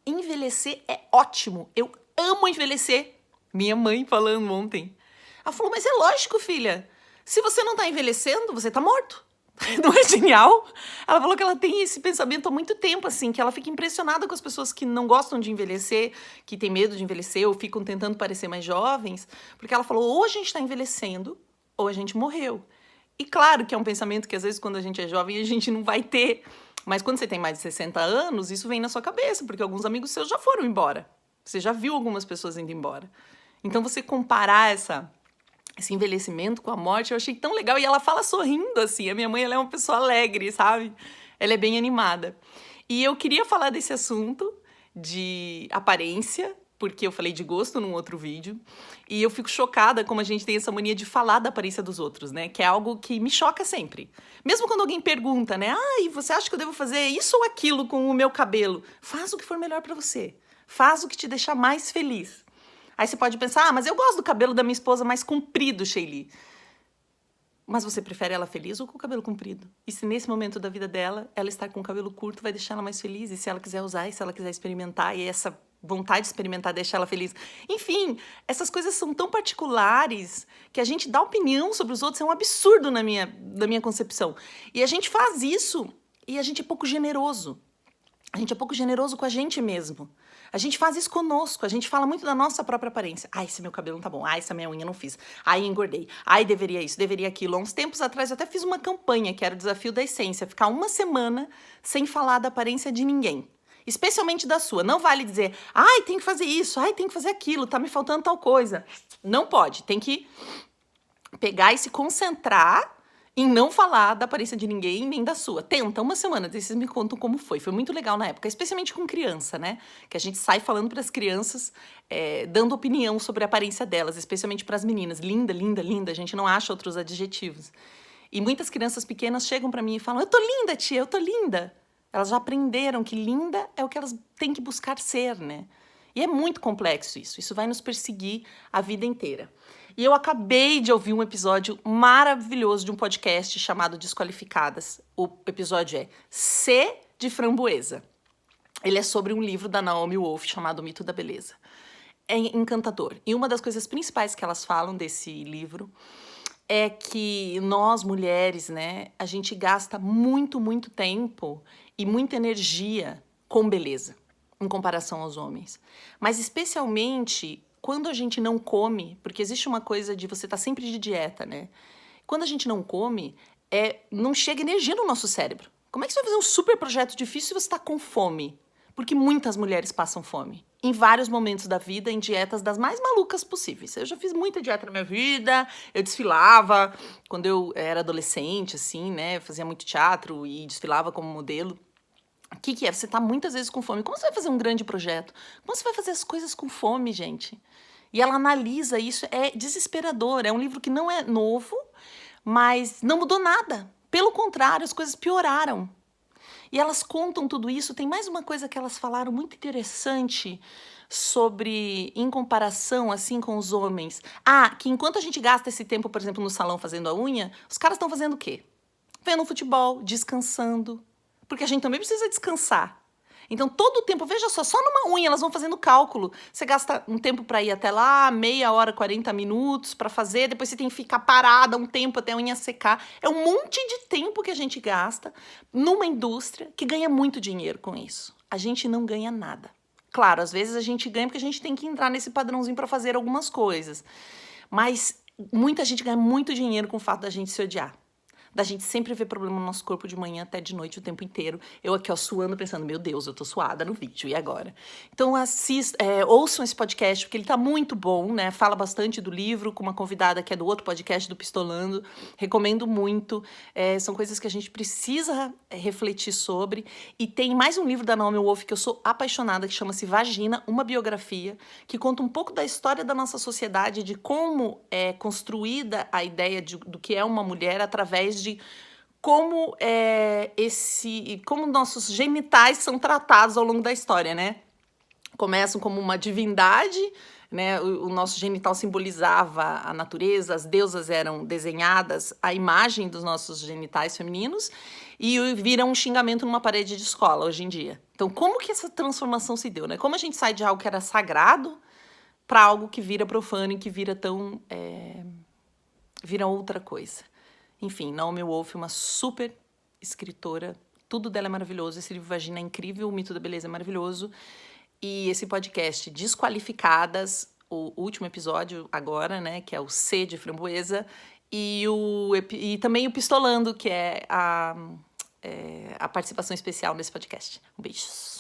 envelhecer é ótimo. Eu amo envelhecer. Minha mãe falando ontem. Ela falou, mas é lógico, filha. Se você não tá envelhecendo, você tá morto. Não é genial? Ela falou que ela tem esse pensamento há muito tempo, assim, que ela fica impressionada com as pessoas que não gostam de envelhecer, que têm medo de envelhecer ou ficam tentando parecer mais jovens, porque ela falou, ou a gente tá envelhecendo, ou a gente morreu. E claro que é um pensamento que às vezes quando a gente é jovem a gente não vai ter, mas quando você tem mais de 60 anos, isso vem na sua cabeça, porque alguns amigos seus já foram embora. Você já viu algumas pessoas indo embora. Então você comparar esse envelhecimento com a morte, eu achei tão legal. E ela fala sorrindo, assim. A minha mãe, ela é uma pessoa alegre, sabe? Ela é bem animada. E eu queria falar desse assunto de aparência, porque eu falei de gosto num outro vídeo. E eu fico chocada como a gente tem essa mania de falar da aparência dos outros, né? Que é algo que me choca sempre. Mesmo quando alguém pergunta, né? Ah, e você acha que eu devo fazer isso ou aquilo com o meu cabelo? Faz o que for melhor pra você. Faz o que te deixar mais feliz. Aí você pode pensar, ah, mas eu gosto do cabelo da minha esposa mais comprido, Sheili. Mas você prefere ela feliz ou com o cabelo comprido? E se nesse momento da vida dela, ela estar com o cabelo curto, vai deixar ela mais feliz? E se ela quiser usar, e se ela quiser experimentar, e essa vontade de experimentar deixa ela feliz? Enfim, essas coisas são tão particulares que a gente dá opinião sobre os outros, é um absurdo na minha concepção. E a gente faz isso e a gente é pouco generoso. A gente é pouco generoso com a gente mesmo. A gente faz isso conosco, a gente fala muito da nossa própria aparência. Ai, esse meu cabelo não tá bom. Ai, essa minha unha não fiz. Ai, engordei. Ai, deveria isso, deveria aquilo. Há uns tempos atrás eu até fiz uma campanha, que era o Desafio da Essência. Ficar uma semana sem falar da aparência de ninguém. Especialmente da sua. Não vale dizer, ai, tem que fazer isso, ai, tem que fazer aquilo, tá me faltando tal coisa. Não pode. Tem que pegar e se concentrar em não falar da aparência de ninguém, nem da sua. Tenta, uma semana, daí vocês me contam como foi. Foi muito legal na época, especialmente com criança, né? Que a gente sai falando para as crianças, dando opinião sobre a aparência delas, especialmente para as meninas. Linda, linda, linda, a gente não acha outros adjetivos. E muitas crianças pequenas chegam para mim e falam, eu tô linda, tia, eu tô linda. Elas já aprenderam que linda é o que elas têm que buscar ser, né? E é muito complexo isso. Isso vai nos perseguir a vida inteira. E eu acabei de ouvir um episódio maravilhoso de um podcast chamado Desqualificadas. O episódio é C de Framboesa. Ele é sobre um livro da Naomi Wolf chamado O Mito da Beleza. É encantador. E uma das coisas principais que elas falam desse livro é que nós, mulheres, né, a gente gasta muito, muito tempo e muita energia com beleza, em comparação aos homens. Mas especialmente quando a gente não come, porque existe uma coisa de você estar sempre de dieta, né? Quando a gente não come, não chega energia no nosso cérebro. Como é que você vai fazer um super projeto difícil se você está com fome? Porque muitas mulheres passam fome. Em vários momentos da vida, em dietas das mais malucas possíveis. Eu já fiz muita dieta na minha vida, eu desfilava quando eu era adolescente, assim, né? Eu fazia muito teatro e desfilava como modelo. O que é? Você tá muitas vezes com fome. Como você vai fazer um grande projeto? Como você vai fazer as coisas com fome, gente? E ela analisa isso, é desesperador. É um livro que não é novo, mas não mudou nada. Pelo contrário, as coisas pioraram. E elas contam tudo isso. Tem mais uma coisa que elas falaram muito interessante sobre, em comparação, assim, com os homens. Ah, que enquanto a gente gasta esse tempo, por exemplo, no salão fazendo a unha, os caras estão fazendo o quê? Vendo um futebol, descansando. Porque a gente também precisa descansar. Então, todo o tempo, veja só numa unha, elas vão fazendo cálculo. Você gasta um tempo para ir até lá, meia hora, 40 minutos para fazer, depois você tem que ficar parada um tempo até a unha secar. É um monte de tempo que a gente gasta numa indústria que ganha muito dinheiro com isso. A gente não ganha nada. Claro, às vezes a gente ganha porque a gente tem que entrar nesse padrãozinho para fazer algumas coisas. Mas muita gente ganha muito dinheiro com o fato da gente se odiar. Da gente sempre ver problema no nosso corpo de manhã até de noite o tempo inteiro. Eu aqui, ó, suando, pensando, meu Deus, eu tô suada no vídeo, e agora? Então, ouçam esse podcast, porque ele tá muito bom, né? Fala bastante do livro, com uma convidada que é do outro podcast, do Pistolando. Recomendo muito. São coisas que a gente precisa refletir sobre. E tem mais um livro da Naomi Wolf que eu sou apaixonada, que chama-se Vagina, uma biografia, que conta um pouco da história da nossa sociedade, de como é construída a ideia do que é uma mulher através de como como nossos genitais são tratados ao longo da história, né? Começam como uma divindade, né? O nosso genital simbolizava a natureza, as deusas eram desenhadas à imagem dos nossos genitais femininos, e vira um xingamento numa parede de escola hoje em dia. Então, como que essa transformação se deu, né? Como a gente sai de algo que era sagrado para algo que vira profano e que vira vira outra coisa. Enfim, Naomi Wolf é uma super escritora, tudo dela é maravilhoso, esse livro Vagina é incrível, O Mito da Beleza é maravilhoso, e esse podcast Desqualificadas, o último episódio agora, né, que é o C de Framboesa, e também o Pistolando, que é a participação especial nesse podcast. Um beijo.